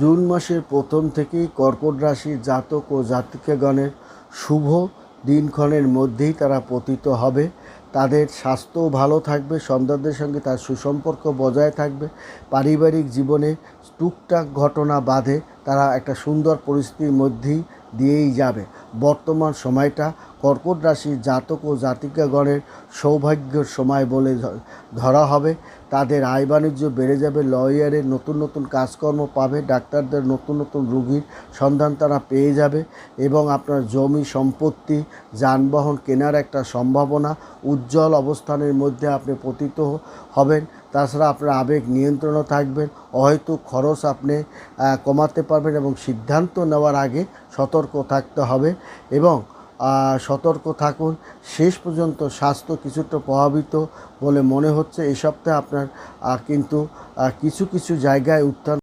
June মাসের প্রথম থেকেই কর্কট রাশির জাতক ও জাতিকাগণের শুভ দিনক্ষণের মধ্যেই তারা পতিত হবে। তাদের স্বাস্থ্যও ভালো থাকবে, সন্তানদের সঙ্গে তার সুসম্পর্ক বজায় থাকবে, পারিবারিক জীবনে টুকটাক ঘটনা বাদে তারা একটা সুন্দর পরিস্থিতির মধ্যেই দিয়েই যাবে। বর্তমান সময়টা কর্কট রাশির জাতক ও জাতিকাগণের সৌভাগ্যের সময় বলে ধরা হবে। তাদের আয় বাণিজ্য বেড়ে যাবে, লয়ারের নতুন নতুন কাজকর্ম পাবে, ডাক্তারদের নতুন নতুন রোগীর সন্ধান তারা পেয়ে যাবে এবং আপনার জমি সম্পত্তি যানবাহন কেনার একটা সম্ভাবনা, উজ্জ্বল অবস্থানের মধ্যে আপনি পতিত হবেন। তাছাড়া আপনার আবেগ নিয়ন্ত্রণও থাকবেন, অহেতুক খরচ আপনি কমাতে পারবেন এবং সিদ্ধান্ত নেওয়ার আগে সতর্ক থাকতে হবে এবং সতর্ক থাকুন। শেষ পর্যন্ত স্বাস্থ্য কিছুটা প্রভাবিত বলে মনে হচ্ছে। এই সপ্তাহে আপনার কিন্তু কিছু কিছু জায়গায় উত্থান